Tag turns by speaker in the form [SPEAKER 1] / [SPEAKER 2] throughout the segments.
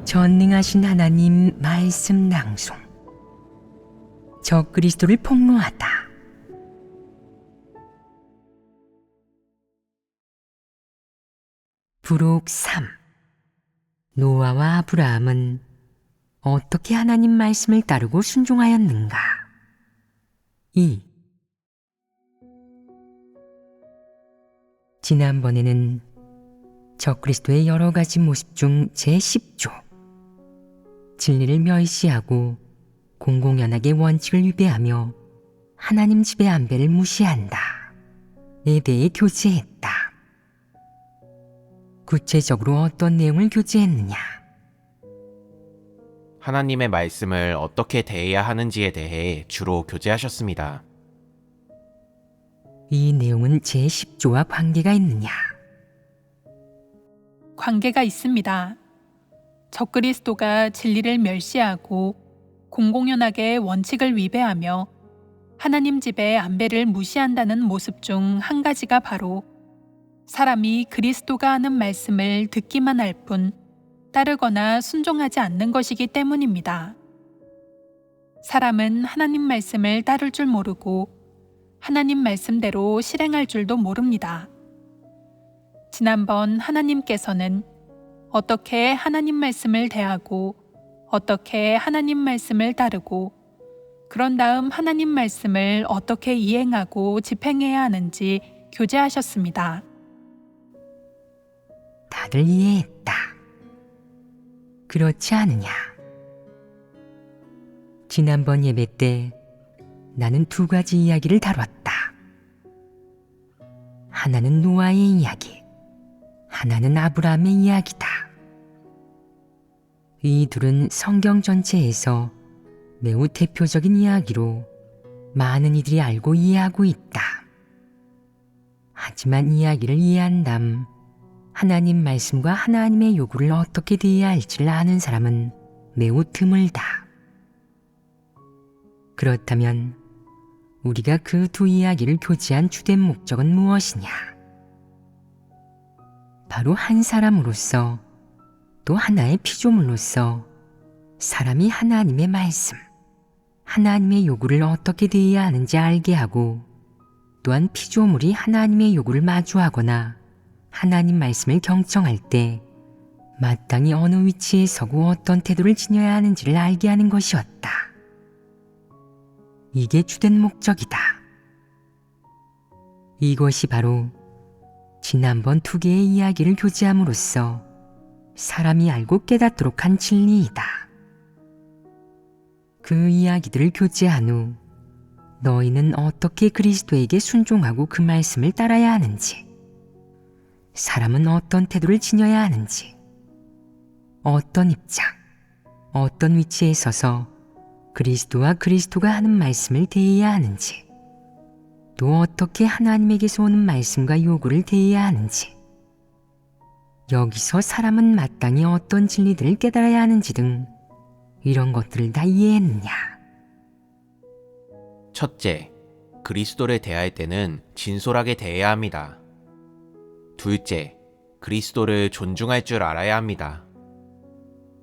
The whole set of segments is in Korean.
[SPEAKER 1] 전능하신 하나님 말씀 낭송. 적그리스도를 폭로하다. 부록 3. 노아와 아브라함은 어떻게 하나님 말씀을 따르고 순종하였는가? 2. 지난번에는 적그리스도의 여러 가지 모습 중 제10조, 진리를 멸시하고 공공연하게 원칙을 위배하며 하나님 집의 안배를 무시한다 에 대해 교제했다. 구체적으로 어떤 내용을 교제했느냐?
[SPEAKER 2] 하나님의 말씀을 어떻게 대해야 하는지에 대해 주로 교제하셨습니다.
[SPEAKER 1] 이 내용은 제10조와 관계가 있느냐?
[SPEAKER 3] 관계가 있습니다. 적그리스도가 진리를 멸시하고 공공연하게 원칙을 위배하며 하나님 집의 안배를 무시한다는 모습 중 한 가지가 바로 사람이 그리스도가 하는 말씀을 듣기만 할 뿐 따르거나 순종하지 않는 것이기 때문입니다. 사람은 하나님 말씀을 따를 줄 모르고 하나님 말씀대로 실행할 줄도 모릅니다. 지난번 하나님께서는 어떻게 하나님 말씀을 대하고 어떻게 하나님 말씀을 따르고 그런 다음 하나님 말씀을 어떻게 이행하고 집행해야 하는지 교제하셨습니다.
[SPEAKER 1] 다들 이해했다. 그렇지 않으냐? 지난번 예배 때 나는 두 가지 이야기를 다뤘다. 하나는 노아의 이야기, 하나는 아브라함의 이야기다. 이 둘은 성경 전체에서 매우 대표적인 이야기로 많은 이들이 알고 이해하고 있다. 하지만 이야기를 이해한 다음 하나님 말씀과 하나님의 요구를 어떻게 대해야 할지를 아는 사람은 매우 드물다. 그렇다면 우리가 그 두 이야기를 교제한 주된 목적은 무엇이냐? 바로 한 사람으로서 또 하나의 피조물로서 사람이 하나님의 말씀, 하나님의 요구를 어떻게 대해야 하는지 알게 하고 또한 피조물이 하나님의 요구를 마주하거나 하나님 말씀을 경청할 때 마땅히 어느 위치에 서고 어떤 태도를 지녀야 하는지를 알게 하는 것이었다. 이게 주된 목적이다. 이것이 바로 지난번 두 개의 이야기를 교제함으로써 사람이 알고 깨닫도록 한 진리이다. 그 이야기들을 교제한 후 너희는 어떻게 그리스도에게 순종하고 그 말씀을 따라야 하는지, 사람은 어떤 태도를 지녀야 하는지, 어떤 입장, 어떤 위치에 서서 그리스도와 그리스도가 하는 말씀을 대해야 하는지, 또 어떻게 하나님에게서 오는 말씀과 요구를 대해야 하는지, 여기서 사람은 마땅히 어떤 진리들을 깨달아야 하는지 등 이런 것들을 다 이해했느냐?
[SPEAKER 2] 첫째, 그리스도를 대할 때는 진솔하게 대해야 합니다. 둘째, 그리스도를 존중할 줄 알아야 합니다.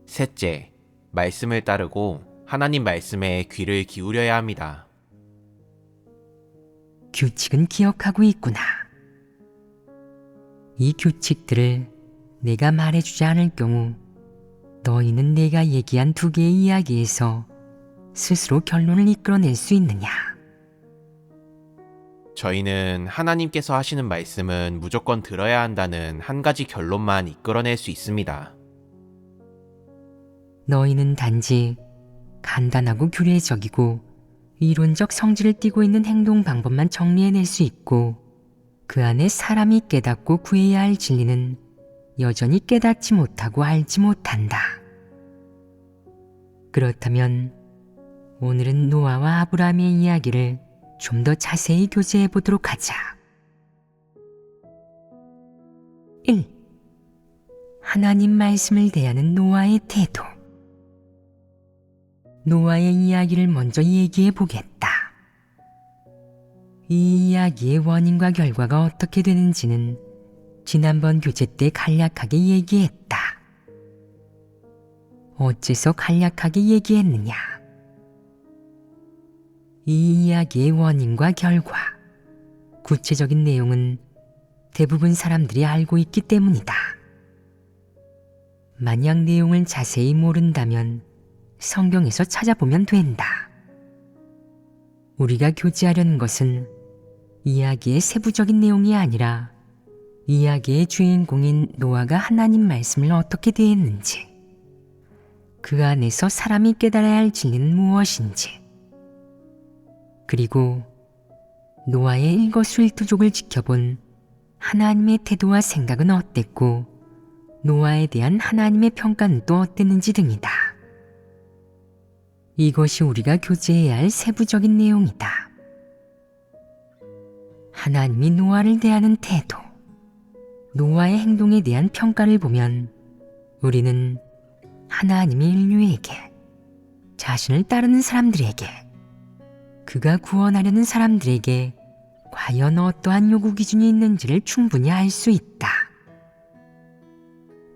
[SPEAKER 2] 셋째, 말씀을 따르고 하나님 말씀에 귀를 기울여야 합니다.
[SPEAKER 1] 규칙은 기억하고 있구나. 이 규칙들을 내가 말해주지 않을 경우 너희는 내가 얘기한 두 개의 이야기에서 스스로 결론을 이끌어낼 수 있느냐?
[SPEAKER 2] 저희는 하나님께서 하시는 말씀은 무조건 들어야 한다는 한 가지 결론만 이끌어낼 수 있습니다.
[SPEAKER 1] 너희는 단지 간단하고 규례적이고 이론적 성질을 띠고 있는 행동 방법만 정리해낼 수 있고 그 안에 사람이 깨닫고 구해야 할 진리는 여전히 깨닫지 못하고 알지 못한다. 그렇다면 오늘은 노아와 아브라함의 이야기를 좀 더 자세히 교제해 보도록 하자. 1. 하나님 말씀을 대하는 노아의 태도. 노아의 이야기를 먼저 얘기해 보겠다. 이 이야기의 원인과 결과가 어떻게 되는지는 지난번 교제 때 간략하게 얘기했다. 어째서 간략하게 얘기했느냐? 이 이야기의 원인과 결과, 구체적인 내용은 대부분 사람들이 알고 있기 때문이다. 만약 내용을 자세히 모른다면 성경에서 찾아보면 된다. 우리가 교제하려는 것은 이야기의 세부적인 내용이 아니라 이야기의 주인공인 노아가 하나님 말씀을 어떻게 대했는지, 그 안에서 사람이 깨달아야 할 진리는 무엇인지, 그리고 노아의 일거수일투족을 지켜본 하나님의 태도와 생각은 어땠고 노아에 대한 하나님의 평가는 또 어땠는지 등이다. 이것이 우리가 교제해야 할 세부적인 내용이다. 하나님이 노아를 대하는 태도, 노아의 행동에 대한 평가를 보면 우리는 하나님이 인류에게, 자신을 따르는 사람들에게, 그가 구원하려는 사람들에게 과연 어떠한 요구 기준이 있는지를 충분히 알 수 있다.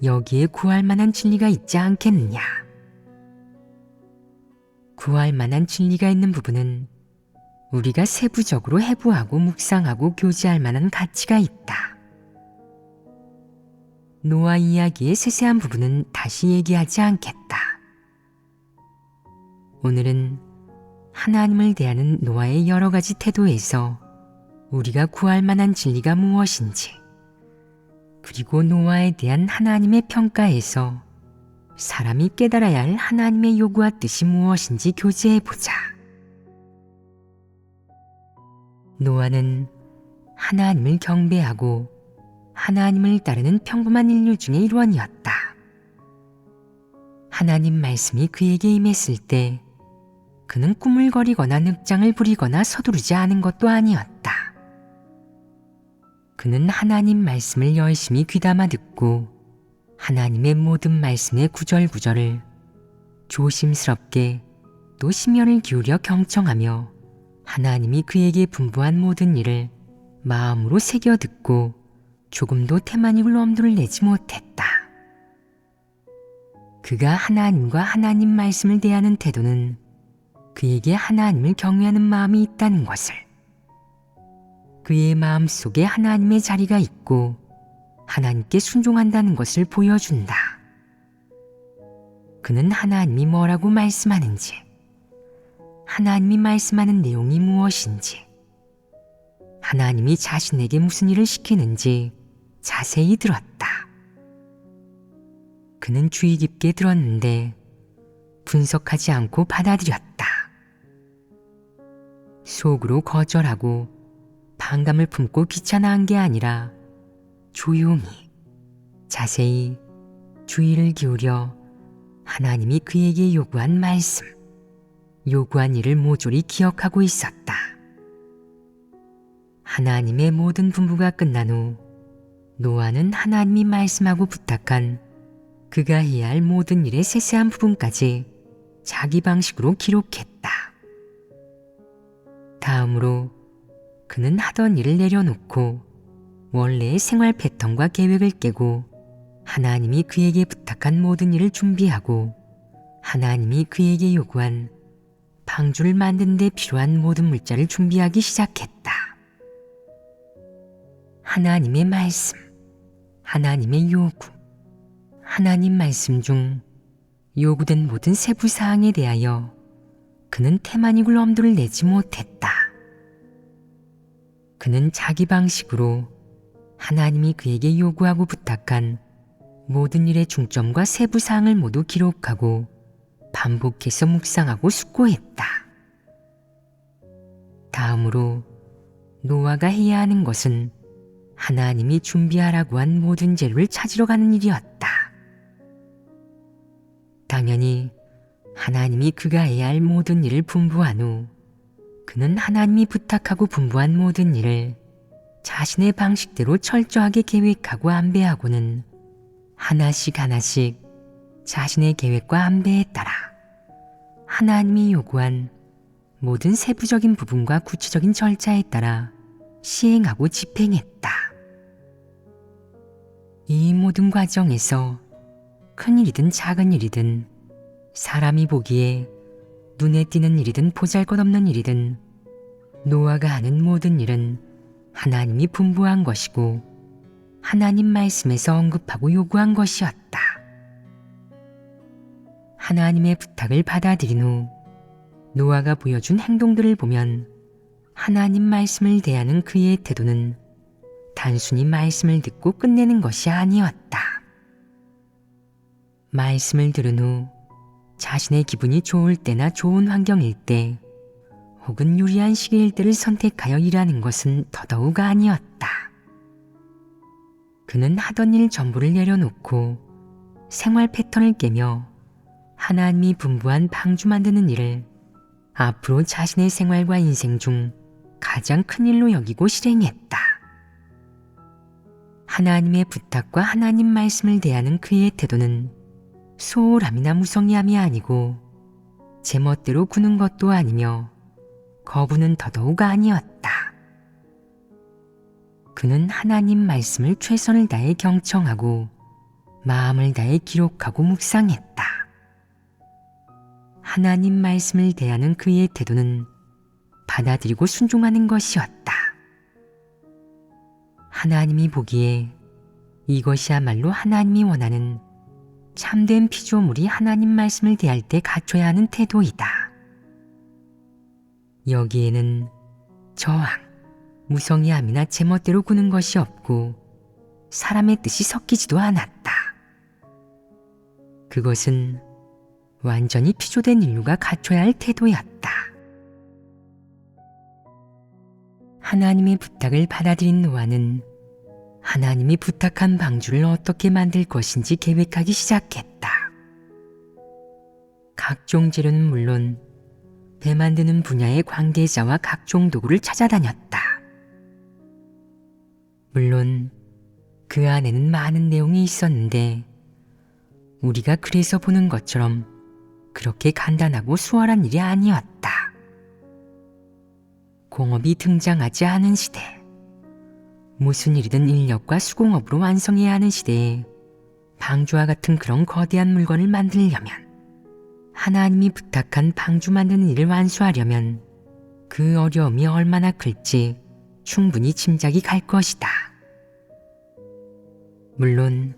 [SPEAKER 1] 여기에 구할 만한 진리가 있지 않겠느냐? 구할 만한 진리가 있는 부분은 우리가 세부적으로 해부하고 묵상하고 교제할 만한 가치가 있다. 노아 이야기의 세세한 부분은 다시 얘기하지 않겠다. 오늘은 하나님을 대하는 노아의 여러 가지 태도에서 우리가 구할 만한 진리가 무엇인지, 그리고 노아에 대한 하나님의 평가에서 사람이 깨달아야 할 하나님의 요구와 뜻이 무엇인지 교제해보자. 노아는 하나님을 경배하고 하나님을 따르는 평범한 인류 중의 일원이었다. 하나님 말씀이 그에게 임했을 때 그는 꾸물거리거나 늑장을 부리거나 서두르지 않은 것도 아니었다. 그는 하나님 말씀을 열심히 귀담아 듣고 하나님의 모든 말씀의 구절구절을 조심스럽게 또 심혈을 기울여 경청하며 하나님이 그에게 분부한 모든 일을 마음으로 새겨 듣고 조금도 태만이굴 엄두를 내지 못했다. 그가 하나님과 하나님 말씀을 대하는 태도는 그에게 하나님을 경외하는 마음이 있다는 것을, 그의 마음속에 하나님의 자리가 있고 하나님께 순종한다는 것을 보여준다. 그는 하나님이 뭐라고 말씀하는지, 하나님이 말씀하는 내용이 무엇인지, 하나님이 자신에게 무슨 일을 시키는지 자세히 들었다. 그는 주의 깊게 들었는데 분석하지 않고 받아들였다. 속으로 거절하고 반감을 품고 귀찮아한 게 아니라 조용히, 자세히 주의를 기울여 하나님이 그에게 요구한 말씀, 요구한 일을 모조리 기억하고 있었다. 하나님의 모든 분부가 끝난 후 노아는 하나님이 말씀하고 부탁한 그가 해야 할 모든 일의 세세한 부분까지 자기 방식으로 기록했다. 다음으로 그는 하던 일을 내려놓고 원래의 생활 패턴과 계획을 깨고 하나님이 그에게 부탁한 모든 일을 준비하고 하나님이 그에게 요구한 방주를 만드는 데 필요한 모든 물자를 준비하기 시작했다. 하나님의 말씀, 하나님의 요구, 하나님 말씀 중 요구된 모든 세부 사항에 대하여 그는 태만이굴 엄두를 내지 못했다. 그는 자기 방식으로 하나님이 그에게 요구하고 부탁한 모든 일의 중점과 세부 사항을 모두 기록하고 반복해서 묵상하고 숙고했다. 다음으로 노아가 해야 하는 것은 하나님이 준비하라고 한 모든 재료를 찾으러 가는 일이었다. 당연히 하나님이 그가 해야 할 모든 일을 분부한 후 그는 하나님이 부탁하고 분부한 모든 일을 자신의 방식대로 철저하게 계획하고 안배하고는 하나씩 하나씩 자신의 계획과 안배에 따라 하나님이 요구한 모든 세부적인 부분과 구체적인 절차에 따라 시행하고 집행했다. 이 모든 과정에서 큰 일이든 작은 일이든 사람이 보기에 눈에 띄는 일이든 보잘것없는 일이든 노아가 하는 모든 일은 하나님이 분부한 것이고 하나님 말씀에서 언급하고 요구한 것이었다. 하나님의 부탁을 받아들인 후 노아가 보여준 행동들을 보면 하나님 말씀을 대하는 그의 태도는 단순히 말씀을 듣고 끝내는 것이 아니었다. 말씀을 들은 후 자신의 기분이 좋을 때나 좋은 환경일 때 혹은 유리한 시기일 때를 선택하여 일하는 것은 더더욱 아니었다. 그는 하던 일 전부를 내려놓고 생활 패턴을 깨며 하나님이 분부한 방주 만드는 일을 앞으로 자신의 생활과 인생 중 가장 큰 일로 여기고 실행했다. 하나님의 부탁과 하나님 말씀을 대하는 그의 태도는 소홀함이나 무성의함이 아니고 제멋대로 구는 것도 아니며 거부는 더더욱 아니었다. 그는 하나님 말씀을 최선을 다해 경청하고 마음을 다해 기록하고 묵상했다. 하나님 말씀을 대하는 그의 태도는 받아들이고 순종하는 것이었다. 하나님이 보기에 이것이야말로 하나님이 원하는 참된 피조물이 하나님 말씀을 대할 때 갖춰야 하는 태도이다. 여기에는 저항, 무성의함이나 제멋대로 구는 것이 없고 사람의 뜻이 섞이지도 않았다. 그것은 완전히 피조된 인류가 갖춰야 할 태도였다. 하나님의 부탁을 받아들인 노아는 하나님이 부탁한 방주를 어떻게 만들 것인지 계획하기 시작했다. 각종 재료는 물론 배 만드는 분야의 관계자와 각종 도구를 찾아다녔다. 물론 그 안에는 많은 내용이 있었는데 우리가 그래서 보는 것처럼 그렇게 간단하고 수월한 일이 아니었다. 공업이 등장하지 않은 시대, 무슨 일이든 인력과 수공업으로 완성해야 하는 시대에 방주와 같은 그런 거대한 물건을 만들려면, 하나님이 부탁한 방주 만드는 일을 완수하려면 그 어려움이 얼마나 클지 충분히 짐작이 갈 것이다. 물론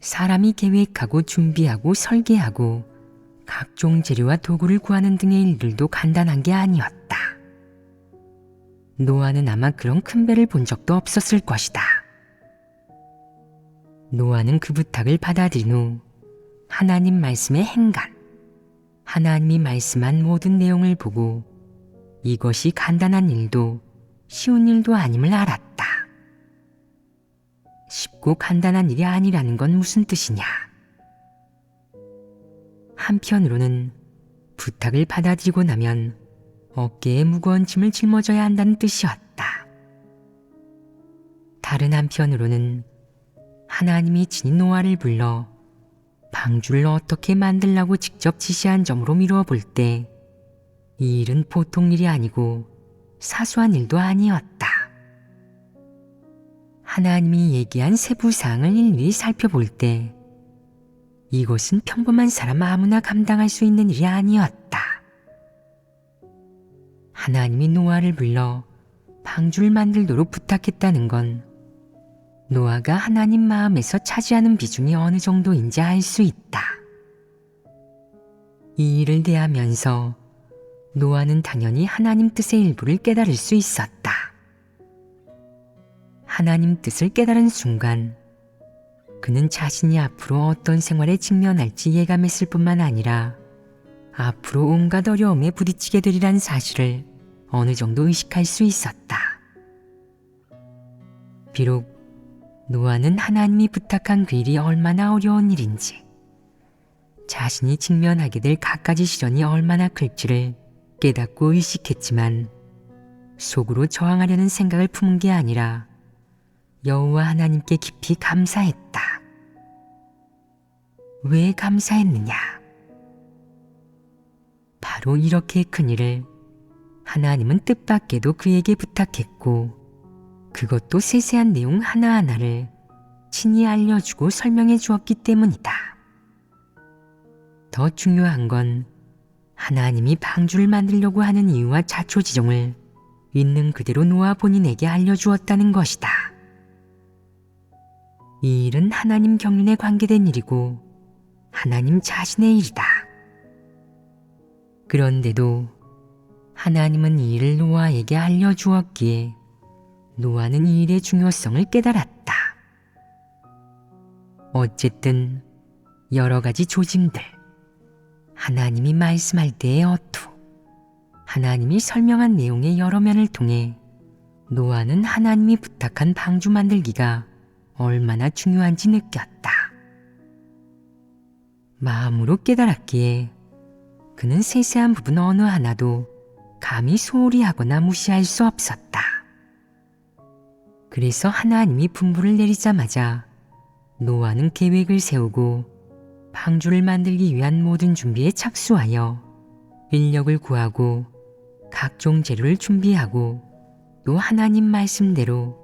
[SPEAKER 1] 사람이 계획하고 준비하고 설계하고 각종 재료와 도구를 구하는 등의 일들도 간단한 게 아니었다. 노아는 아마 그런 큰 배를 본 적도 없었을 것이다. 노아는 그 부탁을 받아들인 후 하나님 말씀의 행간, 하나님이 말씀한 모든 내용을 보고 이것이 간단한 일도 쉬운 일도 아님을 알았다. 쉽고 간단한 일이 아니라는 건 무슨 뜻이냐? 한편으로는 부탁을 받아들이고 나면 어깨에 무거운 짐을 짊어져야 한다는 뜻이었다. 다른 한편으로는 하나님이 친히 노아를 불러 방주를 어떻게 만들라고 직접 지시한 점으로 미루어 볼 때 이 일은 보통 일이 아니고 사소한 일도 아니었다. 하나님이 얘기한 세부 사항을 일일이 살펴볼 때 이것은 평범한 사람 아무나 감당할 수 있는 일이 아니었다. 하나님이 노아를 불러 방주를 만들도록 부탁했다는 건 노아가 하나님 마음에서 차지하는 비중이 어느 정도인지 알 수 있다. 이 일을 대하면서 노아는 당연히 하나님 뜻의 일부를 깨달을 수 있었다. 하나님 뜻을 깨달은 순간 그는 자신이 앞으로 어떤 생활에 직면할지 예감했을 뿐만 아니라 앞으로 온갖 어려움에 부딪히게 되리란 사실을 어느 정도 의식할 수 있었다. 비록 노아는 하나님이 부탁한 그 일이 얼마나 어려운 일인지, 자신이 직면하게 될 갖가지 시련이 얼마나 클지를 깨닫고 의식했지만 속으로 저항하려는 생각을 품은 게 아니라 여호와 하나님께 깊이 감사했다. 왜 감사했느냐? 바로 이렇게 큰 일을 하나님은 뜻밖에도 그에게 부탁했고 그것도 세세한 내용 하나하나를 친히 알려주고 설명해 주었기 때문이다. 더 중요한 건 하나님이 방주를 만들려고 하는 이유와 자초지종을 있는 그대로 노아 본인에게 알려주었다는 것이다. 이 일은 하나님 경륜에 관계된 일이고 하나님 자신의 일이다. 그런데도 하나님은 이 일을 노아에게 알려주었기에 노아는 이 일의 중요성을 깨달았다. 어쨌든 여러 가지 조짐들, 하나님이 말씀할 때의 어투, 하나님이 설명한 내용의 여러 면을 통해 노아는 하나님이 부탁한 방주 만들기가 얼마나 중요한지 느꼈다. 마음으로 깨달았기에 그는 세세한 부분 어느 하나도 감히 소홀히 하거나 무시할 수 없었다. 그래서 하나님이 분부를 내리자마자 노아는 계획을 세우고 방주를 만들기 위한 모든 준비에 착수하여 인력을 구하고 각종 재료를 준비하고 또 하나님 말씀대로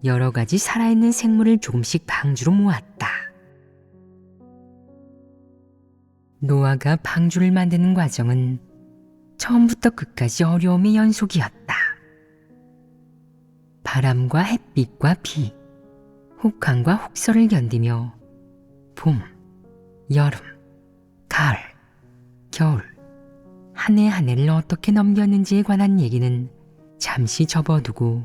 [SPEAKER 1] 여러 가지 살아있는 생물을 조금씩 방주로 모았다. 노아가 방주를 만드는 과정은 처음부터 끝까지 어려움의 연속이었다. 바람과 햇빛과 비, 혹한과 혹서를 견디며 봄, 여름, 가을, 겨울, 한 해 한 해를 어떻게 넘겼는지에 관한 얘기는 잠시 접어두고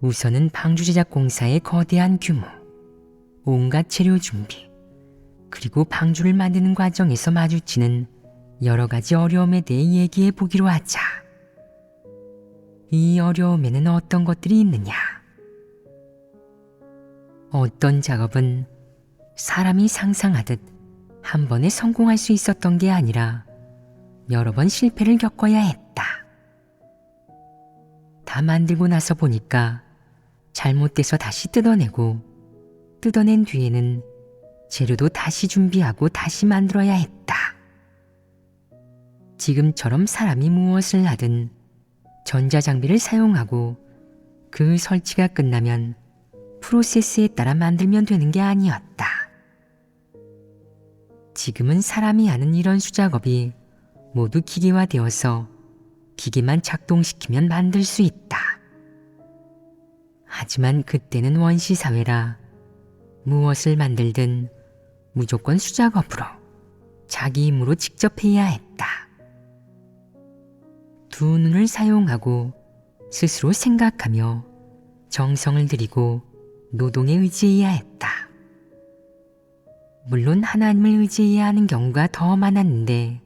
[SPEAKER 1] 우선은 방주 제작 공사의 거대한 규모, 온갖 재료 준비, 그리고 방주를 만드는 과정에서 마주치는 여러 가지 어려움에 대해 얘기해 보기로 하자. 이 어려움에는 어떤 것들이 있느냐? 어떤 작업은 사람이 상상하듯 한 번에 성공할 수 있었던 게 아니라 여러 번 실패를 겪어야 했다. 다 만들고 나서 보니까 잘못돼서 다시 뜯어내고 뜯어낸 뒤에는 재료도 다시 준비하고 다시 만들어야 했다. 지금처럼 사람이 무엇을 하든 전자장비를 사용하고 그 설치가 끝나면 프로세스에 따라 만들면 되는 게 아니었다. 지금은 사람이 하는 이런 수작업이 모두 기계화되어서 기계만 작동시키면 만들 수 있다. 하지만 그때는 원시사회라 무엇을 만들든 무조건 수작업으로 자기 힘으로 직접 해야 했다. 두 눈을 사용하고 스스로 생각하며 정성을 들이고 노동에 의지해야 했다. 물론 하나님을 의지해야 하는 경우가 더 많았는데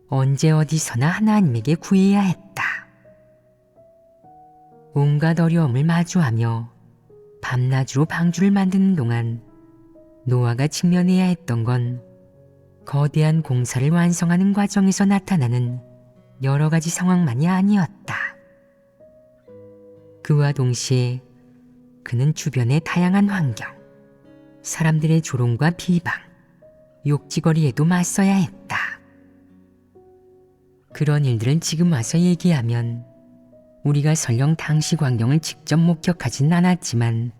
[SPEAKER 1] 언제 어디서나 하나님에게 구해야 했다. 온갖 어려움을 마주하며 밤낮으로 방주를 만드는 동안 노아가 직면해야 했던 건 거대한 공사를 완성하는 과정에서 나타나는 여러 가지 상황만이 아니었다. 그와 동시에 그는 주변의 다양한 환경, 사람들의 조롱과 비방, 욕지거리에도 맞서야 했다. 그런 일들을 지금 와서 얘기하면 우리가 설령 당시 광경을 직접 목격하진 않았지만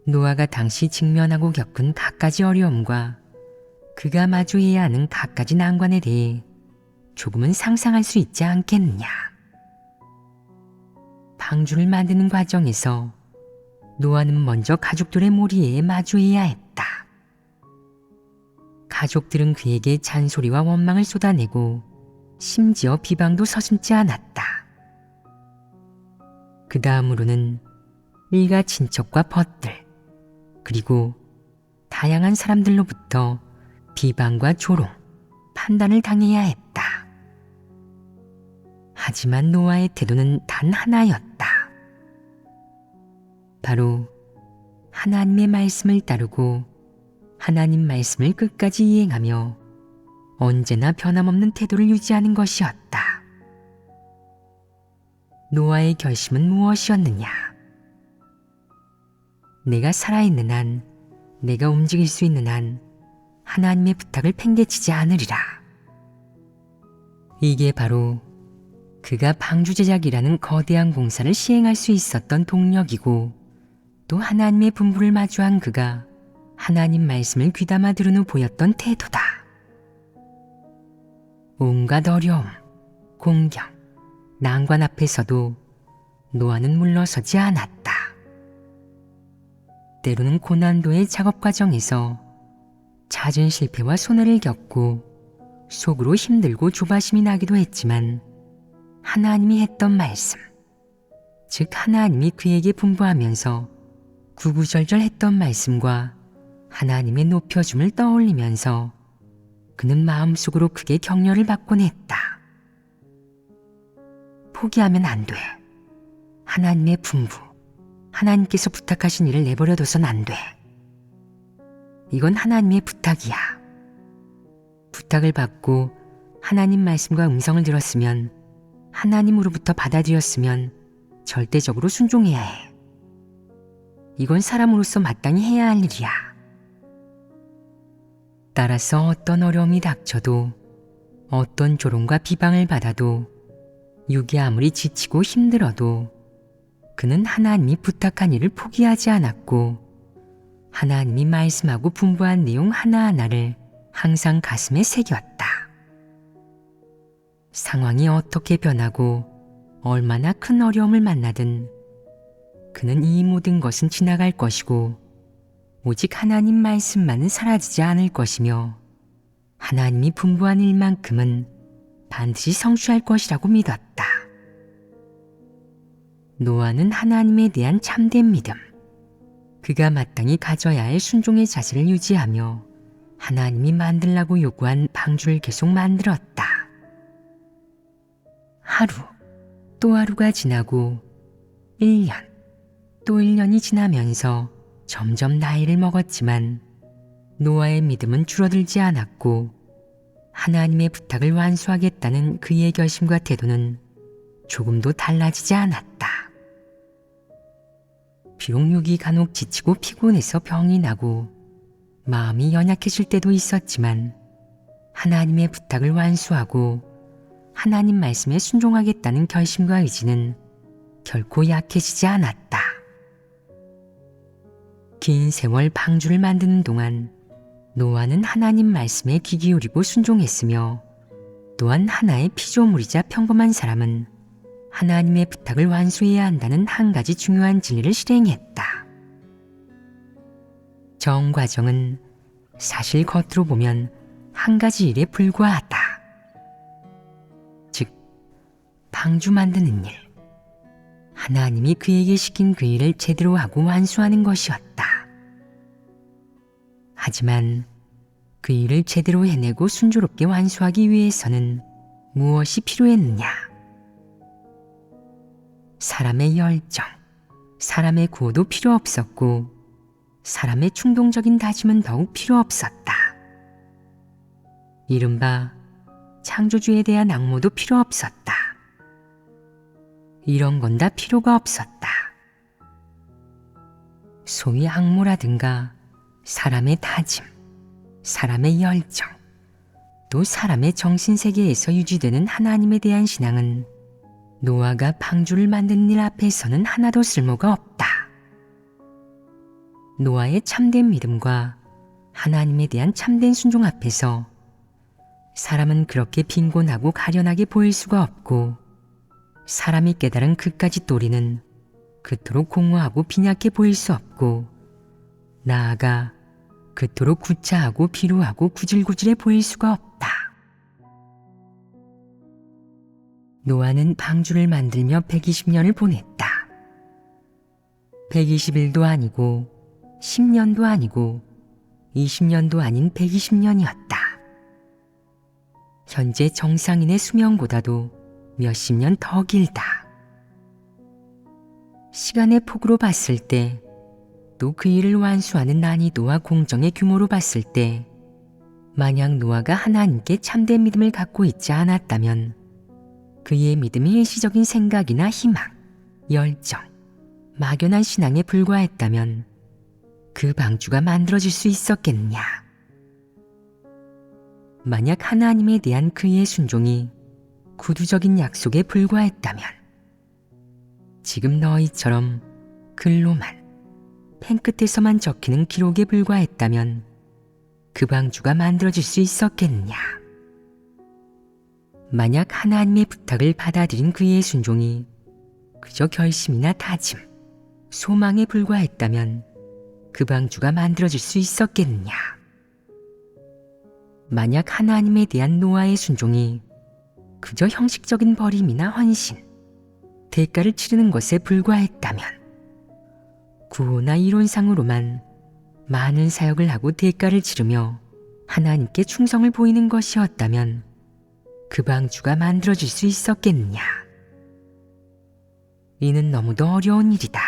[SPEAKER 1] 노아가 당시 직면하고 겪은 갖가지 어려움과 그가 마주해야 하는 갖가지 난관에 대해 조금은 상상할 수 있지 않겠느냐. 방주를 만드는 과정에서 노아는 먼저 가족들의 몰이에 마주해야 했다. 가족들은 그에게 잔소리와 원망을 쏟아내고 심지어 비방도 서슴지 않았다. 그 다음으로는 일가 친척과 벗들, 그리고 다양한 사람들로부터 비방과 조롱, 판단을 당해야 했다. 하지만 노아의 태도는 단 하나였다. 바로 하나님의 말씀을 따르고 하나님 말씀을 끝까지 이행하며 언제나 변함없는 태도를 유지하는 것이었다. 노아의 결심은 무엇이었느냐? 내가 살아있는 한, 내가 움직일 수 있는 한 하나님의 부탁을 팽개치지 않으리라. 이게 바로 그가 방주 제작이라는 거대한 공사를 시행할 수 있었던 동력이고 또 하나님의 분부를 마주한 그가 하나님 말씀을 귀담아 들은 후 보였던 태도다. 온갖 어려움, 공경, 난관 앞에서도 노아는 물러서지 않았다. 때로는 고난도의 작업 과정에서 잦은 실패와 손해를 겪고 속으로 힘들고 조바심이 나기도 했지만 하나님이 했던 말씀, 즉 하나님이 그에게 분부하면서 구구절절했던 말씀과 하나님의 높여줌을 떠올리면서 그는 마음속으로 크게 격려를 받곤 했다. 포기하면 안 돼. 하나님의 분부, 하나님께서 부탁하신 일을 내버려둬선 안 돼. 이건 하나님의 부탁이야. 부탁을 받고 하나님 말씀과 음성을 들었으면, 하나님으로부터 받아들였으면 절대적으로 순종해야 해. 이건 사람으로서 마땅히 해야 할 일이야. 따라서 어떤 어려움이 닥쳐도, 어떤 조롱과 비방을 받아도, 육이 아무리 지치고 힘들어도 그는 하나님이 부탁한 일을 포기하지 않았고 하나님이 말씀하고 분부한 내용 하나하나를 항상 가슴에 새겼다. 상황이 어떻게 변하고 얼마나 큰 어려움을 만나든 그는 이 모든 것은 지나갈 것이고 오직 하나님 말씀만은 사라지지 않을 것이며 하나님이 분부한 일만큼은 반드시 성취할 것이라고 믿었다. 노아는 하나님에 대한 참된 믿음, 그가 마땅히 가져야 할 순종의 자세를 유지하며 하나님이 만들라고 요구한 방주를 계속 만들었다. 하루, 또 하루가 지나고 1년, 또 1년이 지나면서 점점 나이를 먹었지만 노아의 믿음은 줄어들지 않았고 하나님의 부탁을 완수하겠다는 그의 결심과 태도는 조금도 달라지지 않았다. 비록 육이 간혹 지치고 피곤해서 병이 나고 마음이 연약해질 때도 있었지만 하나님의 부탁을 완수하고 하나님 말씀에 순종하겠다는 결심과 의지는 결코 약해지지 않았다. 긴 세월 방주를 만드는 동안 노아는 하나님 말씀에 귀 기울이고 순종했으며 또한 하나의 피조물이자 평범한 사람은 하나님의 부탁을 완수해야 한다는 한 가지 중요한 진리를 실행했다. 정 과정은 사실 겉으로 보면 한 가지 일에 불과하다. 즉, 방주 만드는 일. 하나님이 그에게 시킨 그 일을 제대로 하고 완수하는 것이었다. 하지만 그 일을 제대로 해내고 순조롭게 완수하기 위해서는 무엇이 필요했느냐? 사람의 열정, 사람의 구호도 필요 없었고 사람의 충동적인 다짐은 더욱 필요 없었다. 이른바 창조주에 대한 악모도 필요 없었다. 이런 건 다 필요가 없었다. 소위 악모라든가 사람의 다짐, 사람의 열정, 또 사람의 정신세계에서 유지되는 하나님에 대한 신앙은 노아가 방주를 만드는 일 앞에서는 하나도 쓸모가 없다. 노아의 참된 믿음과 하나님에 대한 참된 순종 앞에서 사람은 그렇게 빈곤하고 가련하게 보일 수가 없고 사람이 깨달은 그까짓 도리는 그토록 공허하고 빈약해 보일 수 없고 나아가 그토록 구차하고 비루하고 구질구질해 보일 수가 없다. 노아는 방주를 만들며 120년을 보냈다. 120일도 아니고 10년도 아니고 20년도 아닌 120년이었다. 현재 정상인의 수명보다도 몇십 년 더 길다. 시간의 폭으로 봤을 때 또 그 일을 완수하는 난이도와 공정의 규모로 봤을 때 만약 노아가 하나님께 참된 믿음을 갖고 있지 않았다면 그의 믿음이 일시적인 생각이나 희망, 열정, 막연한 신앙에 불과했다면 그 방주가 만들어질 수 있었겠느냐. 만약 하나님에 대한 그의 순종이 구두적인 약속에 불과했다면 지금 너희처럼 글로만 펜 끝에서만 적히는 기록에 불과했다면 그 방주가 만들어질 수 있었겠느냐. 만약 하나님의 부탁을 받아들인 그의 순종이 그저 결심이나 다짐, 소망에 불과했다면 그 방주가 만들어질 수 있었겠느냐? 만약 하나님에 대한 노아의 순종이 그저 형식적인 버림이나 헌신, 대가를 치르는 것에 불과했다면, 구호나 이론상으로만 많은 사역을 하고 대가를 치르며 하나님께 충성을 보이는 것이었다면 그 방주가 만들어질 수 있었겠느냐? 이는 너무도 어려운 일이다.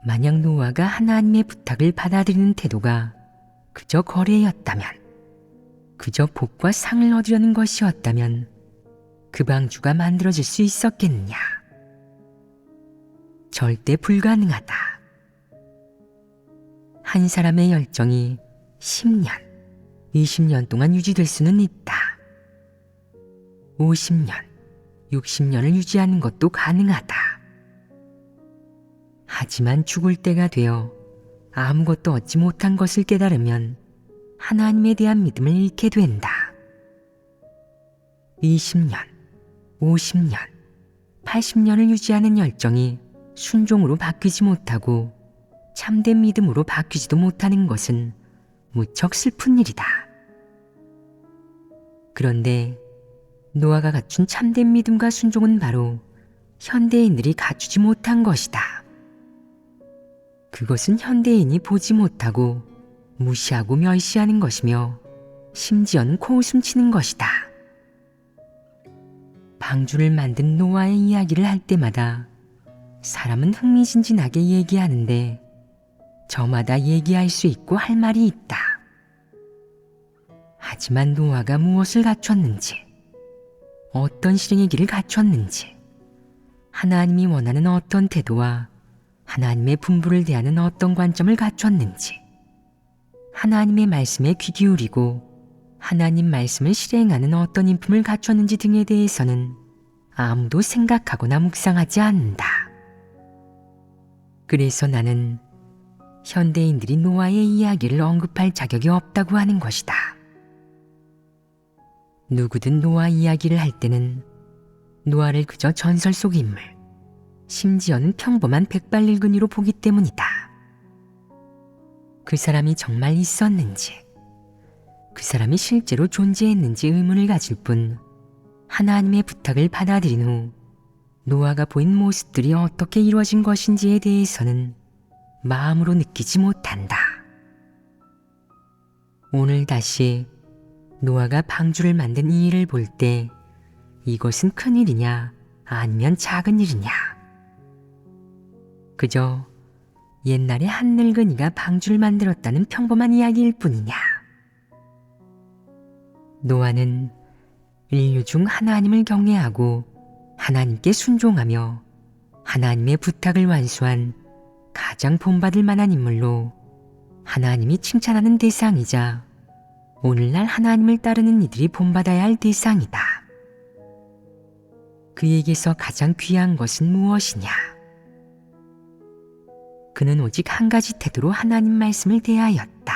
[SPEAKER 1] 만약 노아가 하나님의 부탁을 받아들이는 태도가 그저 거래였다면, 그저 복과 상을 얻으려는 것이었다면 그 방주가 만들어질 수 있었겠느냐? 절대 불가능하다. 한 사람의 열정이 10년, 20년 동안 유지될 수는 있다. 50년, 60년을 유지하는 것도 가능하다. 하지만 죽을 때가 되어 아무것도 얻지 못한 것을 깨달으면 하나님에 대한 믿음을 잃게 된다. 20년, 50년, 80년을 유지하는 열정이 순종으로 바뀌지 못하고 참된 믿음으로 바뀌지도 못하는 것은 무척 슬픈 일이다. 그런데 노아가 갖춘 참된 믿음과 순종은 바로 현대인들이 갖추지 못한 것이다. 그것은 현대인이 보지 못하고 무시하고 멸시하는 것이며 심지어는 코웃음 치는 것이다. 방주를 만든 노아의 이야기를 할 때마다 사람은 흥미진진하게 얘기하는데 저마다 얘기할 수 있고 할 말이 있다. 하지만 노아가 무엇을 갖췄는지, 어떤 실행의 길을 갖췄는지, 하나님이 원하는 어떤 태도와 하나님의 분부를 대하는 어떤 관점을 갖췄는지, 하나님의 말씀에 귀 기울이고 하나님 말씀을 실행하는 어떤 인품을 갖췄는지 등에 대해서는 아무도 생각하거나 묵상하지 않는다. 그래서 나는 현대인들이 노아의 이야기를 언급할 자격이 없다고 하는 것이다. 누구든 노아 이야기를 할 때는 노아를 그저 전설 속 인물, 심지어는 평범한 백발늙은이로 보기 때문이다. 그 사람이 정말 있었는지, 그 사람이 실제로 존재했는지 의문을 가질 뿐 하나님의 부탁을 받아들인 후 노아가 보인 모습들이 어떻게 이루어진 것인지에 대해서는 마음으로 느끼지 못한다. 오늘 다시 노아가 방주를 만든 이 일을 볼 때 이것은 큰 일이냐 아니면 작은 일이냐? 그저 옛날에 한 늙은이가 방주를 만들었다는 평범한 이야기일 뿐이냐? 노아는 인류 중 하나님을 경외하고 하나님께 순종하며 하나님의 부탁을 완수한 가장 본받을 만한 인물로 하나님이 칭찬하는 대상이자 오늘날 하나님을 따르는 이들이 본받아야 할 대상이다. 그에게서 가장 귀한 것은 무엇이냐? 그는 오직 한 가지 태도로 하나님 말씀을 대하였다.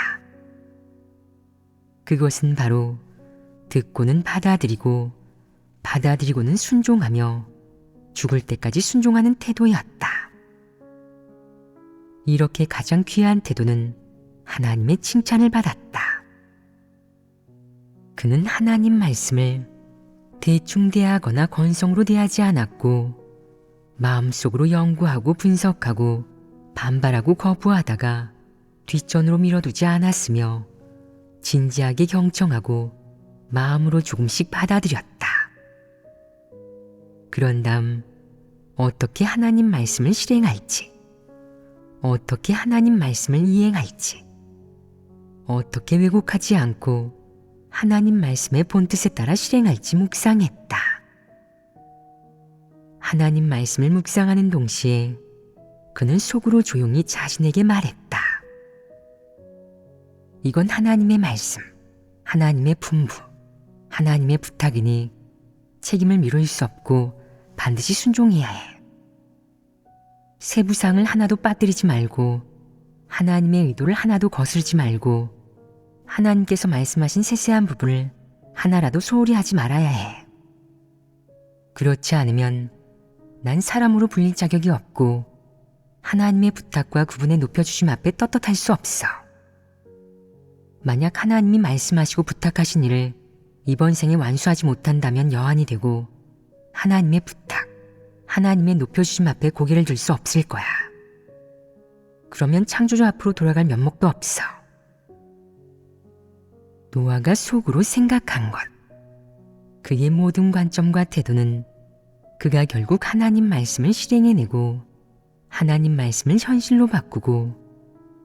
[SPEAKER 1] 그것은 바로 듣고는 받아들이고 받아들이고는 순종하며 죽을 때까지 순종하는 태도였다. 이렇게 가장 귀한 태도는 하나님의 칭찬을 받았다. 그는 하나님 말씀을 대충 대하거나 건성으로 대하지 않았고 마음속으로 연구하고 분석하고 반발하고 거부하다가 뒷전으로 밀어두지 않았으며 진지하게 경청하고 마음으로 조금씩 받아들였다. 그런 다음 어떻게 하나님 말씀을 실행할지, 어떻게 하나님 말씀을 이행할지, 어떻게 왜곡하지 않고 하나님 말씀의 본뜻에 따라 실행할지 묵상했다. 하나님 말씀을 묵상하는 동시에 그는 속으로 조용히 자신에게 말했다. 이건 하나님의 말씀, 하나님의 분부, 하나님의 부탁이니 책임을 미룰 수 없고 반드시 순종해야 해. 세부상을 하나도 빠뜨리지 말고 하나님의 의도를 하나도 거스르지 말고 하나님께서 말씀하신 세세한 부분을 하나라도 소홀히 하지 말아야 해. 그렇지 않으면 난 사람으로 불릴 자격이 없고 하나님의 부탁과 그분의 높여주심 앞에 떳떳할 수 없어. 만약 하나님이 말씀하시고 부탁하신 일을 이번 생에 완수하지 못한다면 여한이 되고 하나님의 부탁, 하나님의 높여주심 앞에 고개를 들 수 없을 거야. 그러면 창조주 앞으로 돌아갈 면목도 없어. 노아가 속으로 생각한 것. 그의 모든 관점과 태도는 그가 결국 하나님 말씀을 실행해내고 하나님 말씀을 현실로 바꾸고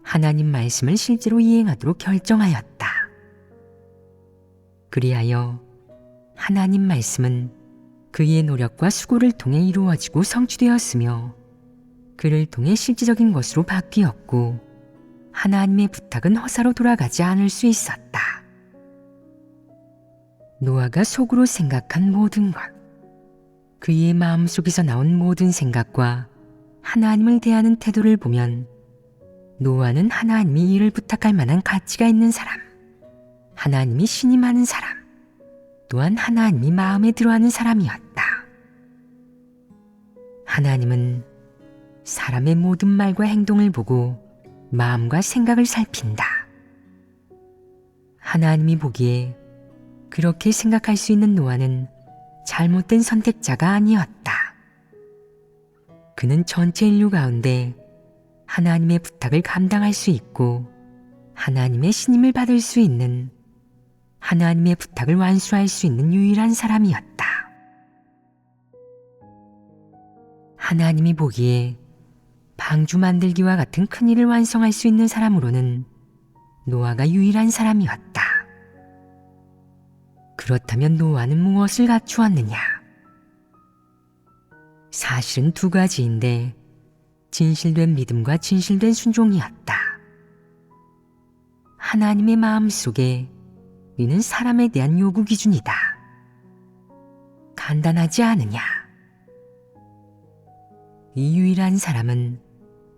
[SPEAKER 1] 하나님 말씀을 실제로 이행하도록 결정하였다. 그리하여 하나님 말씀은 그의 노력과 수고를 통해 이루어지고 성취되었으며 그를 통해 실질적인 것으로 바뀌었고 하나님의 부탁은 허사로 돌아가지 않을 수 있었다. 노아가 속으로 생각한 모든 것, 그의 마음속에서 나온 모든 생각과 하나님을 대하는 태도를 보면 노아는 하나님이 이를 부탁할 만한 가치가 있는 사람, 하나님이 신임하는 사람, 또한 하나님이 마음에 들어하는 사람이었다. 하나님은 사람의 모든 말과 행동을 보고 마음과 생각을 살핀다. 하나님이 보기에 그렇게 생각할 수 있는 노아는 잘못된 선택자가 아니었다. 그는 전체 인류 가운데 하나님의 부탁을 감당할 수 있고 하나님의 신임을 받을 수 있는, 하나님의 부탁을 완수할 수 있는 유일한 사람이었다. 하나님이 보기에 방주 만들기와 같은 큰 일을 완성할 수 있는 사람으로는 노아가 유일한 사람이었다. 그렇다면 노아는 무엇을 갖추었느냐? 사실은 두 가지인데 진실된 믿음과 진실된 순종이었다. 하나님의 마음속에 이는 사람에 대한 요구 기준이다. 간단하지 않으냐? 이 유일한 사람은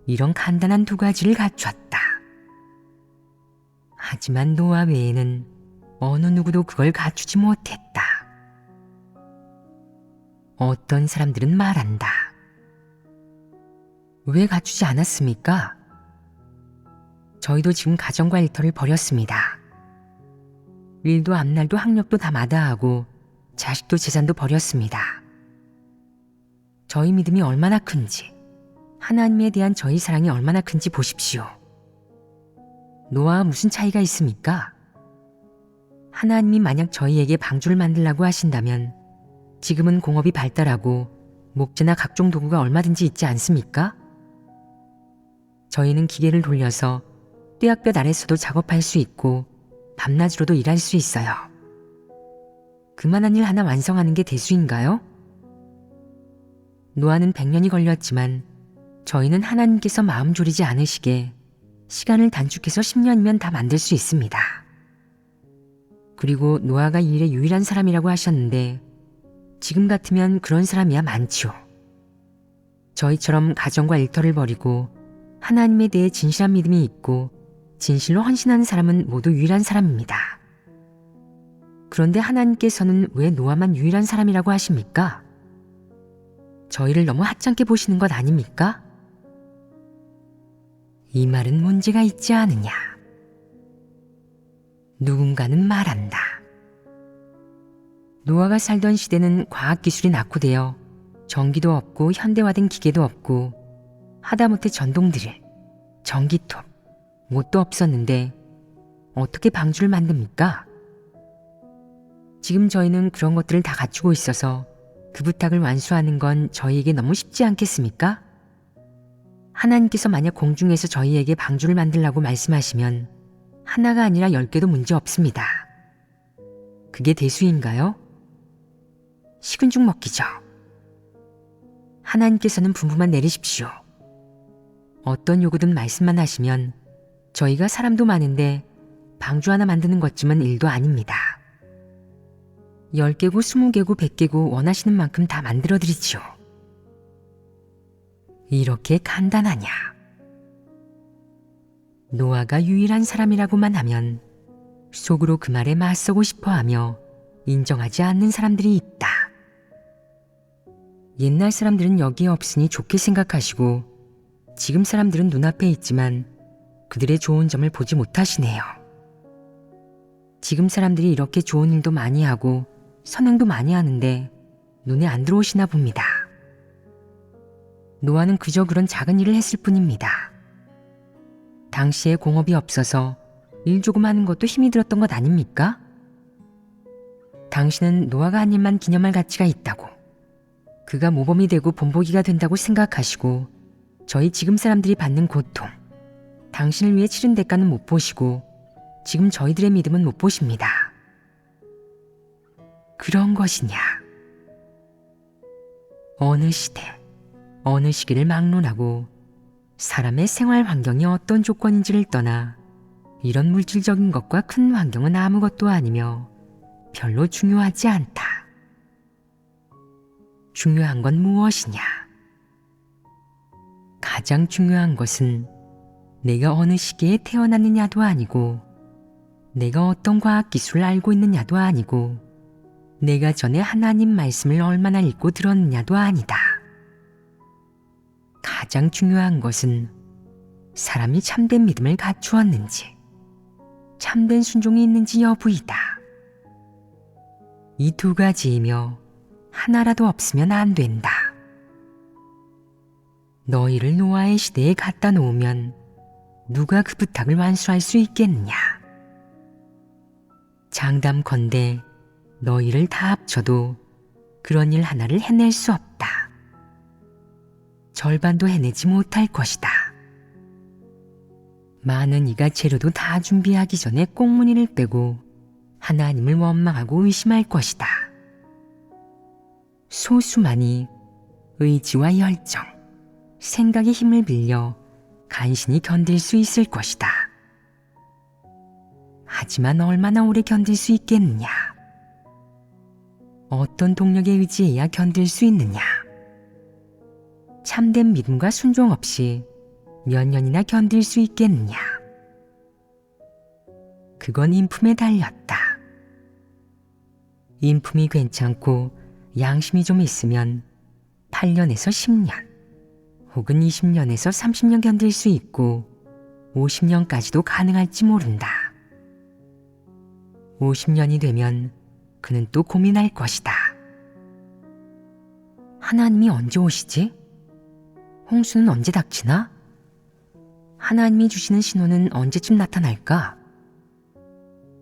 [SPEAKER 1] 이런 간단한 두 가지를 갖췄다. 하지만 노아 외에는 어느 누구도 그걸 갖추지 못했다. 어떤 사람들은 말한다. 왜 갖추지 않았습니까? 저희도 지금 가정과 일터를 버렸습니다. 일도 앞날도 학력도 다 마다하고 자식도 재산도 버렸습니다. 저희 믿음이 얼마나 큰지, 하나님에 대한 저희 사랑이 얼마나 큰지 보십시오. 노아와 무슨 차이가 있습니까? 하나님이 만약 저희에게 방주를 만들라고 하신다면 지금은 공업이 발달하고 목재나 각종 도구가 얼마든지 있지 않습니까? 저희는 기계를 돌려서 뙤약볕 아래서도 작업할 수 있고 밤낮으로도 일할 수 있어요. 그만한 일 하나 완성하는 게 대수인가요? 노아는 100년이 걸렸지만 저희는 하나님께서 마음 졸이지 않으시게 시간을 단축해서 10년이면 다 만들 수 있습니다. 그리고 노아가 이 일의 유일한 사람이라고 하셨는데 지금 같으면 그런 사람이야 많지요. 저희처럼 가정과 일터를 버리고 하나님에 대해 진실한 믿음이 있고 진실로 헌신하는 사람은 모두 유일한 사람입니다. 그런데 하나님께서는 왜 노아만 유일한 사람이라고 하십니까? 저희를 너무 하찮게 보시는 것 아닙니까? 이 말은 문제가 있지 않느냐. 누군가는 말한다. 노아가 살던 시대는 과학기술이 낙후되어 전기도 없고 현대화된 기계도 없고 하다못해 전동드릴, 전기톱, 못도 없었는데 어떻게 방주를 만듭니까? 지금 저희는 그런 것들을 다 갖추고 있어서 그 부탁을 완수하는 건 저희에게 너무 쉽지 않겠습니까? 하나님께서 만약 공중에서 저희에게 방주를 만들라고 말씀하시면 하나가 아니라 10개도 문제 없습니다. 그게 대수인가요? 식은 죽 먹기죠. 하나님께서는 분부만 내리십시오. 어떤 요구든 말씀만 하시면 저희가 사람도 많은데 방주 하나 만드는 것쯤은 일도 아닙니다. 10개고 20개고 100개고 원하시는 만큼 다 만들어드리지요. 이렇게 간단하냐? 노아가 유일한 사람이라고만 하면 속으로 그 말에 맞서고 싶어하며 인정하지 않는 사람들이 있다. 옛날 사람들은 여기에 없으니 좋게 생각하시고 지금 사람들은 눈앞에 있지만 그들의 좋은 점을 보지 못하시네요. 지금 사람들이 이렇게 좋은 일도 많이 하고 선행도 많이 하는데 눈에 안 들어오시나 봅니다. 노아는 그저 그런 작은 일을 했을 뿐입니다. 당시에 공업이 없어서 일 조금 하는 것도 힘이 들었던 것 아닙니까? 당신은 노아가 한 일만 기념할 가치가 있다고, 그가 모범이 되고 본보기가 된다고 생각하시고 저희 지금 사람들이 받는 고통, 당신을 위해 치른 대가는 못 보시고 지금 저희들의 믿음은 못 보십니다. 그런 것이냐? 어느 시대, 어느 시기를 막론하고 사람의 생활 환경이 어떤 조건인지를 떠나 이런 물질적인 것과 큰 환경은 아무것도 아니며 별로 중요하지 않다. 중요한 건 무엇이냐? 가장 중요한 것은 내가 어느 시기에 태어났느냐도 아니고 내가 어떤 과학기술을 알고 있느냐도 아니고 내가 전에 하나님 말씀을 얼마나 읽고 들었느냐도 아니다. 가장 중요한 것은 사람이 참된 믿음을 갖추었는지, 참된 순종이 있는지 여부이다. 이 두 가지이며 하나라도 없으면 안 된다. 너희를 노아의 시대에 갖다 놓으면 누가 그 부탁을 완수할 수 있겠느냐? 장담컨대 너희를 다 합쳐도 그런 일 하나를 해낼 수 없다. 절반도 해내지 못할 것이다. 많은 이가 재료도 다 준비하기 전에 꽁무니를 빼고 하나님을 원망하고 의심할 것이다. 소수만이 의지와 열정, 생각의 힘을 빌려 간신히 견딜 수 있을 것이다. 하지만 얼마나 오래 견딜 수 있겠느냐? 어떤 동력에 의지해야 견딜 수 있느냐? 참된 믿음과 순종 없이 몇 년이나 견딜 수 있겠느냐? 그건 인품에 달렸다. 인품이 괜찮고 양심이 좀 있으면 8년에서 10년, 혹은 20년에서 30년 견딜 수 있고 50년까지도 가능할지 모른다. 50년이 되면 그는 또 고민할 것이다. 하나님이 언제 오시지? 홍수는 언제 닥치나? 하나님이 주시는 신호는 언제쯤 나타날까?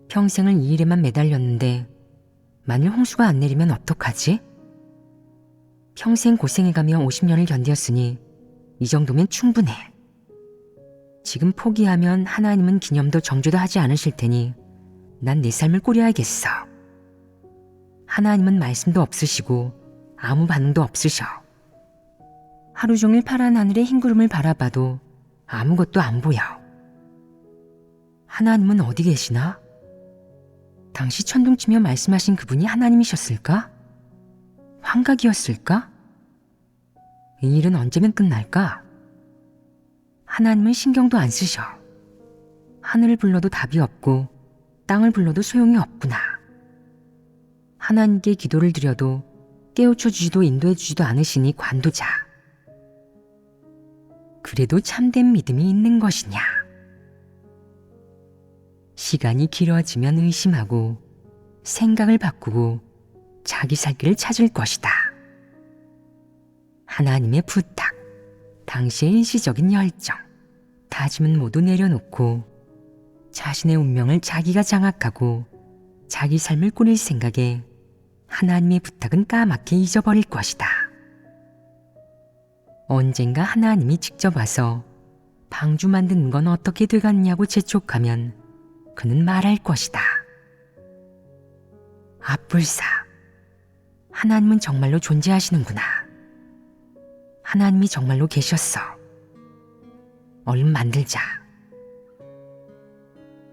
[SPEAKER 1] 평생을 이 일에만 매달렸는데 만일 홍수가 안 내리면 어떡하지? 평생 고생해가며 50년을 견뎠으니 이 정도면 충분해. 지금 포기하면 하나님은 기념도 정죄도 하지 않으실 테니 난 내 삶을 꾸려야겠어. 하나님은 말씀도 없으시고 아무 반응도 없으셔. 하루 종일 파란 하늘의 흰 구름을 바라봐도 아무것도 안 보여. 하나님은 어디 계시나? 당시 천둥치며 말씀하신 그분이 하나님이셨을까? 환각이었을까? 이 일은 언제면 끝날까? 하나님은 신경도 안 쓰셔. 하늘을 불러도 답이 없고 땅을 불러도 소용이 없구나. 하나님께 기도를 드려도 깨우쳐 주지도 인도해 주지도 않으시니 관두자. 그래도 참된 믿음이 있는 것이냐? 시간이 길어지면 의심하고 생각을 바꾸고 자기 살 길을 찾을 것이다. 하나님의 부탁, 당시의 일시적인 열정, 다짐은 모두 내려놓고 자신의 운명을 자기가 장악하고 자기 삶을 꾸릴 생각에 하나님의 부탁은 까맣게 잊어버릴 것이다. 언젠가 하나님이 직접 와서 방주 만드는 건 어떻게 돼갔냐고 재촉하면 그는 말할 것이다. 아뿔싸, 하나님은 정말로 존재하시는구나. 하나님이 정말로 계셨어. 얼른 만들자.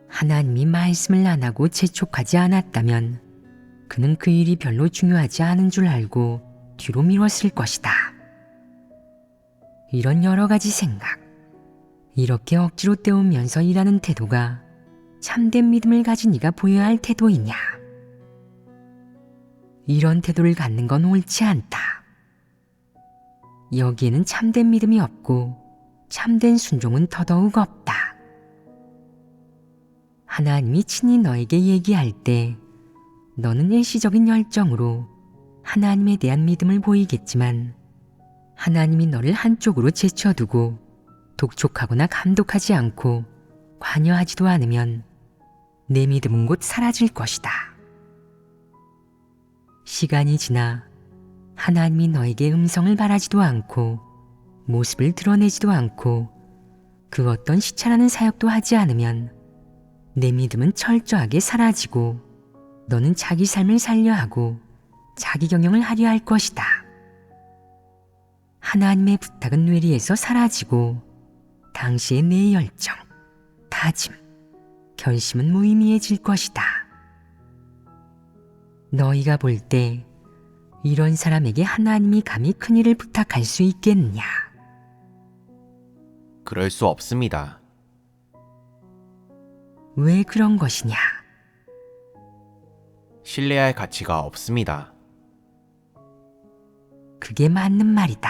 [SPEAKER 1] 하나님이 말씀을 안 하고 재촉하지 않았다면 그는 그 일이 별로 중요하지 않은 줄 알고 뒤로 미뤘을 것이다. 이런 여러 가지 생각, 이렇게 억지로 때우면서 일하는 태도가 참된 믿음을 가진 이가 보여야 할 태도이냐? 이런 태도를 갖는 건 옳지 않다. 여기에는 참된 믿음이 없고 참된 순종은 더더욱 없다. 하나님이 친히 너에게 얘기할 때 너는 일시적인 열정으로 하나님에 대한 믿음을 보이겠지만 하나님이 너를 한쪽으로 제쳐두고 독촉하거나 감독하지 않고 관여하지도 않으면 내 믿음은 곧 사라질 것이다. 시간이 지나 하나님이 너에게 음성을 바라지도 않고 모습을 드러내지도 않고 그 어떤 시찰하는 사역도 하지 않으면 내 믿음은 철저하게 사라지고 너는 자기 삶을 살려 하고 자기 경영을 하려 할 것이다. 하나님의 부탁은 뇌리에서 사라지고 당시의 내 열정, 다짐, 결심은 무의미해질 것이다. 너희가 볼 때 이런 사람에게 하나님이 감히 큰일을 부탁할 수 있겠느냐?
[SPEAKER 2] 그럴 수 없습니다.
[SPEAKER 1] 왜 그런 것이냐?
[SPEAKER 2] 신뢰할 가치가 없습니다.
[SPEAKER 1] 그게 맞는 말이다.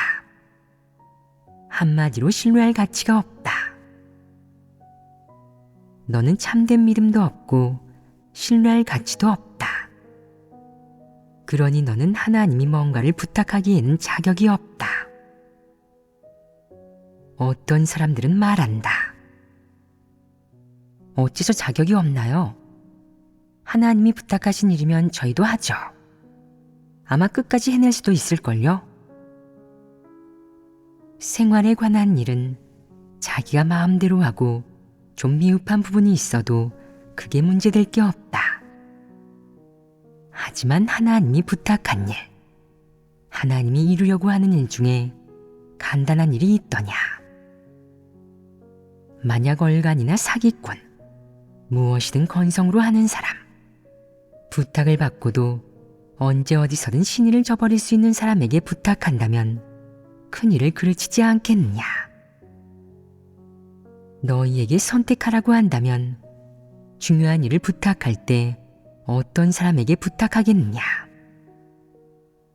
[SPEAKER 1] 한마디로 신뢰할 가치가 없다. 너는 참된 믿음도 없고 신뢰할 가치도 없다. 그러니 너는 하나님이 뭔가를 부탁하기에는 자격이 없다. 어떤 사람들은 말한다. 어째서 자격이 없나요? 하나님이 부탁하신 일이면 저희도 하죠. 아마 끝까지 해낼 수도 있을걸요? 생활에 관한 일은 자기가 마음대로 하고 좀 미흡한 부분이 있어도 그게 문제될 게 없다. 하지만 하나님이 부탁한 일, 하나님이 이루려고 하는 일 중에 간단한 일이 있더냐? 만약 얼간이나 사기꾼, 무엇이든 건성으로 하는 사람, 부탁을 받고도 언제 어디서든 신의를 저버릴 수 있는 사람에게 부탁한다면 큰일을 그르치지 않겠느냐? 너희에게 선택하라고 한다면 중요한 일을 부탁할 때 어떤 사람에게 부탁하겠느냐?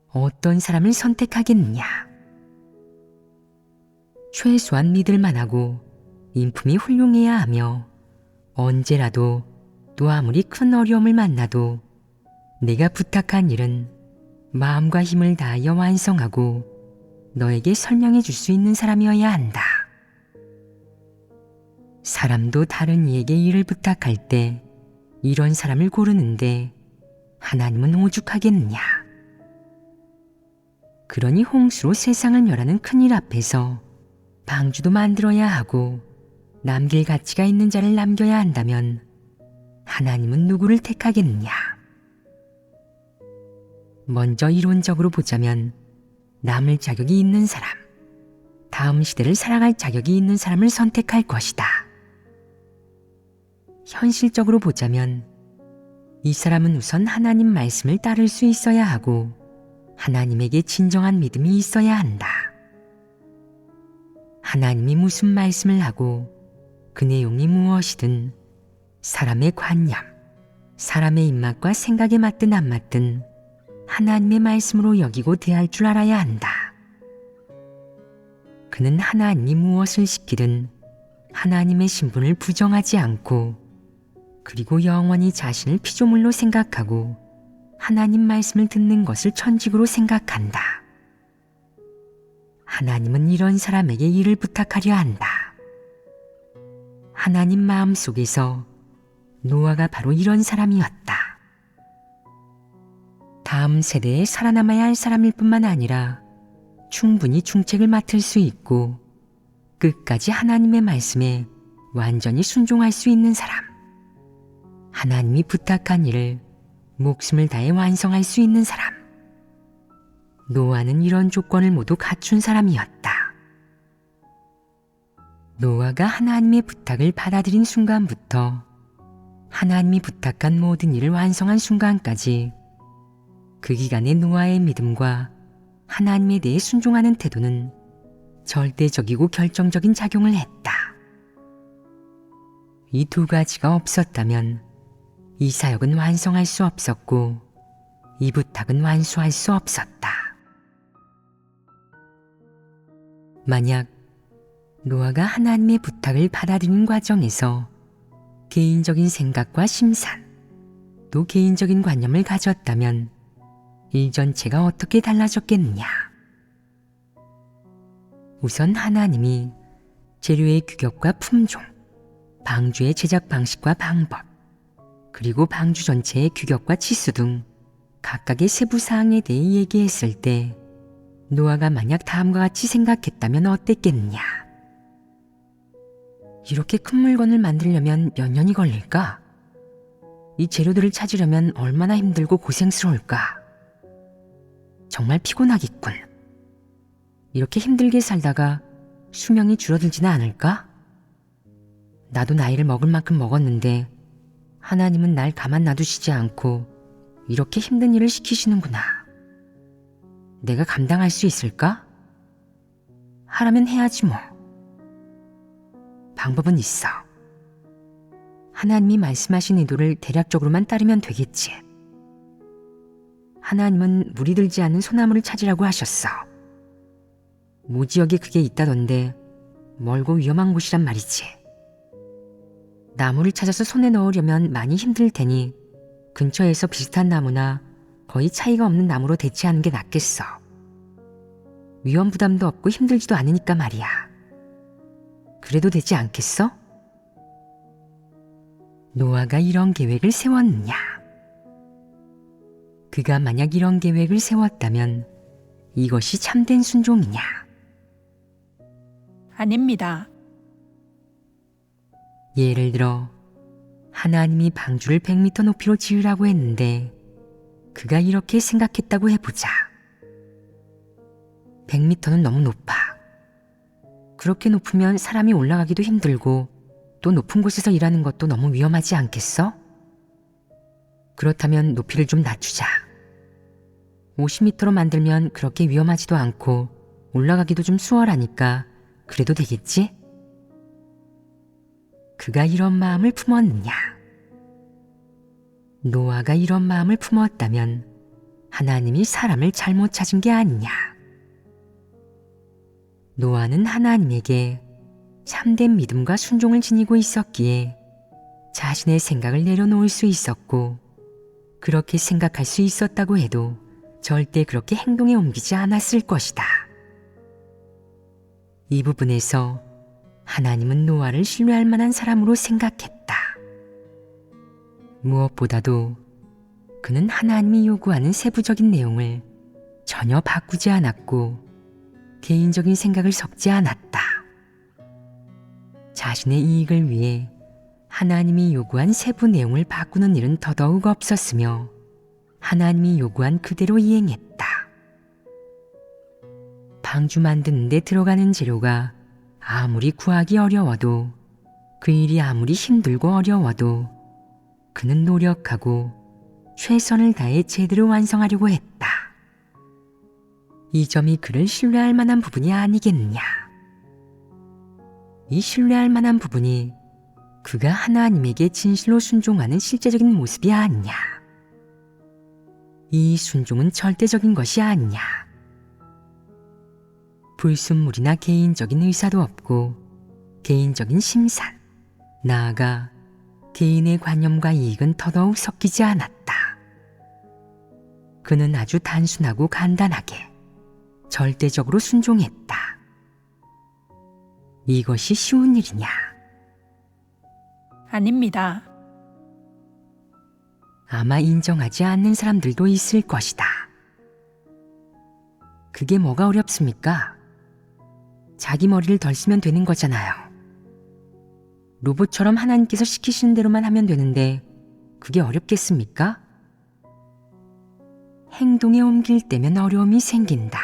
[SPEAKER 1] 어떤 사람을 선택하겠느냐? 최소한 믿을 만하고 인품이 훌륭해야 하며 언제라도 또 아무리 큰 어려움을 만나도 내가 부탁한 일은 마음과 힘을 다하여 완성하고 너에게 설명해 줄 수 있는 사람이어야 한다. 사람도 다른 이에게 일을 부탁할 때 이런 사람을 고르는데 하나님은 오죽하겠느냐? 그러니 홍수로 세상을 멸하는 큰일 앞에서 방주도 만들어야 하고 남길 가치가 있는 자를 남겨야 한다면 하나님은 누구를 택하겠느냐? 먼저 이론적으로 보자면 남을 자격이 있는 사람, 다음 시대를 살아갈 자격이 있는 사람을 선택할 것이다. 현실적으로 보자면 이 사람은 우선 하나님 말씀을 따를 수 있어야 하고 하나님에게 진정한 믿음이 있어야 한다. 하나님이 무슨 말씀을 하고 그 내용이 무엇이든 사람의 관념, 사람의 입맛과 생각에 맞든 안 맞든 하나님의 말씀으로 여기고 대할 줄 알아야 한다. 그는 하나님이 무엇을 시키든 하나님의 신분을 부정하지 않고 그리고 영원히 자신을 피조물로 생각하고 하나님 말씀을 듣는 것을 천직으로 생각한다. 하나님은 이런 사람에게 일을 부탁하려 한다. 하나님 마음속에서 노아가 바로 이런 사람이었다. 다음 세대에 살아남아야 할 사람일 뿐만 아니라 충분히 중책을 맡을 수 있고 끝까지 하나님의 말씀에 완전히 순종할 수 있는 사람. 하나님이 부탁한 일을 목숨을 다해 완성할 수 있는 사람. 노아는 이런 조건을 모두 갖춘 사람이었다. 노아가 하나님의 부탁을 받아들인 순간부터 하나님이 부탁한 모든 일을 완성한 순간까지 그 기간의 노아의 믿음과 하나님에 대해 순종하는 태도는 절대적이고 결정적인 작용을 했다. 이 두 가지가 없었다면 이 사역은 완성할 수 없었고 이 부탁은 완수할 수 없었다. 만약 노아가 하나님의 부탁을 받아들이는 과정에서 개인적인 생각과 심산, 또 개인적인 관념을 가졌다면 일 전체가 어떻게 달라졌겠느냐. 우선 하나님이 재료의 규격과 품종, 방주의 제작 방식과 방법, 그리고 방주 전체의 규격과 치수 등 각각의 세부 사항에 대해 얘기했을 때 노아가 만약 다음과 같이 생각했다면 어땠겠느냐. 이렇게 큰 물건을 만들려면 몇 년이 걸릴까? 이 재료들을 찾으려면 얼마나 힘들고 고생스러울까? 정말 피곤하겠군. 이렇게 힘들게 살다가 수명이 줄어들지는 않을까? 나도 나이를 먹을 만큼 먹었는데 하나님은 날 가만 놔두시지 않고 이렇게 힘든 일을 시키시는구나. 내가 감당할 수 있을까? 하라면 해야지 뭐. 방법은 있어. 하나님이 말씀하신 의도를 대략적으로만 따르면 되겠지. 하나님은 물이 들지 않는 소나무를 찾으라고 하셨어. 모지역에 그게 있다던데 멀고 위험한 곳이란 말이지. 나무를 찾아서 손에 넣으려면 많이 힘들 테니 근처에서 비슷한 나무나 거의 차이가 없는 나무로 대체하는 게 낫겠어. 위험 부담도 없고 힘들지도 않으니까 말이야. 그래도 되지 않겠어? 노아가 이런 계획을 세웠느냐? 그가 만약 이런 계획을 세웠다면 이것이 참된 순종이냐?
[SPEAKER 3] 아닙니다.
[SPEAKER 1] 예를 들어 하나님이 방주를 100m 높이로 지으라고 했는데 그가 이렇게 생각했다고 해보자. 100m는 너무 높아. 그렇게 높으면 사람이 올라가기도 힘들고 또 높은 곳에서 일하는 것도 너무 위험하지 않겠어? 그렇다면 높이를 좀 낮추자. 50m로 만들면 그렇게 위험하지도 않고 올라가기도 좀 수월하니까 그래도 되겠지? 그가 이런 마음을 품었느냐? 노아가 이런 마음을 품었다면 하나님이 사람을 잘못 찾은 게 아니냐? 노아는 하나님에게 참된 믿음과 순종을 지니고 있었기에 자신의 생각을 내려놓을 수 있었고 그렇게 생각할 수 있었다고 해도 절대 그렇게 행동에 옮기지 않았을 것이다. 이 부분에서 하나님은 노아를 신뢰할 만한 사람으로 생각했다. 무엇보다도 그는 하나님이 요구하는 세부적인 내용을 전혀 바꾸지 않았고 개인적인 생각을 섞지 않았다. 자신의 이익을 위해 하나님이 요구한 세부 내용을 바꾸는 일은 더더욱 없었으며 하나님이 요구한 그대로 이행했다. 방주 만드는 데 들어가는 재료가 아무리 구하기 어려워도 그 일이 아무리 힘들고 어려워도 그는 노력하고 최선을 다해 제대로 완성하려고 했다. 이 점이 그를 신뢰할 만한 부분이 아니겠느냐. 이 신뢰할 만한 부분이 그가 하나님에게 진실로 순종하는 실제적인 모습이 아니냐. 이 순종은 절대적인 것이 아니냐. 불순물이나 개인적인 의사도 없고 개인적인 심산, 나아가 개인의 관념과 이익은 더더욱 섞이지 않았다. 그는 아주 단순하고 간단하게 절대적으로 순종했다. 이것이 쉬운 일이냐?
[SPEAKER 3] 아닙니다.
[SPEAKER 1] 아마 인정하지 않는 사람들도 있을 것이다. 그게 뭐가 어렵습니까? 자기 머리를 덜 쓰면 되는 거잖아요. 로봇처럼 하나님께서 시키시는 대로만 하면 되는데 그게 어렵겠습니까? 행동에 옮길 때면 어려움이 생긴다.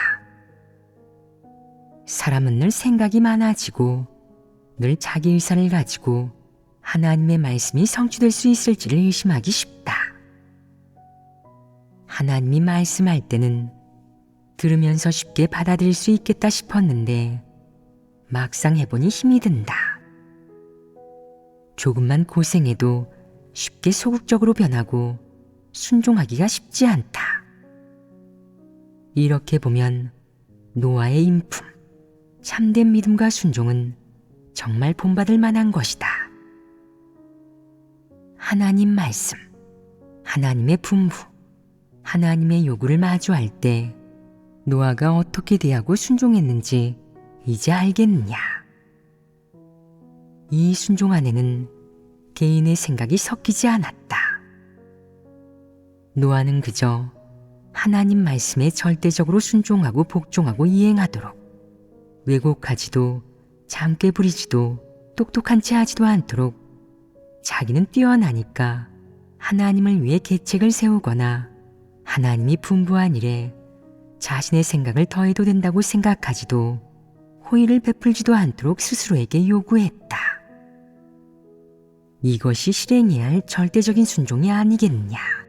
[SPEAKER 1] 사람은 늘 생각이 많아지고 늘 자기 의사를 가지고 하나님의 말씀이 성취될 수 있을지를 의심하기 쉽다. 하나님이 말씀할 때는 들으면서 쉽게 받아들일 수 있겠다 싶었는데 막상 해보니 힘이 든다. 조금만 고생해도 쉽게 소극적으로 변하고 순종하기가 쉽지 않다. 이렇게 보면 노아의 인품, 참된 믿음과 순종은 정말 본받을 만한 것이다. 하나님 말씀, 하나님의 분부, 하나님의 요구를 마주할 때 노아가 어떻게 대하고 순종했는지 이제 알겠느냐? 이 순종 안에는 개인의 생각이 섞이지 않았다. 노아는 그저 하나님 말씀에 절대적으로 순종하고 복종하고 이행하도록, 왜곡하지도 잠깨 부리지도 똑똑한 채 하지도 않도록 자기는 뛰어나니까 하나님을 위해 계책을 세우거나 하나님이 분부한 일에 자신의 생각을 더해도 된다고 생각하지도 호의를 베풀지도 않도록 스스로에게 요구했다. 이것이 실행해야 할 절대적인 순종이 아니겠느냐?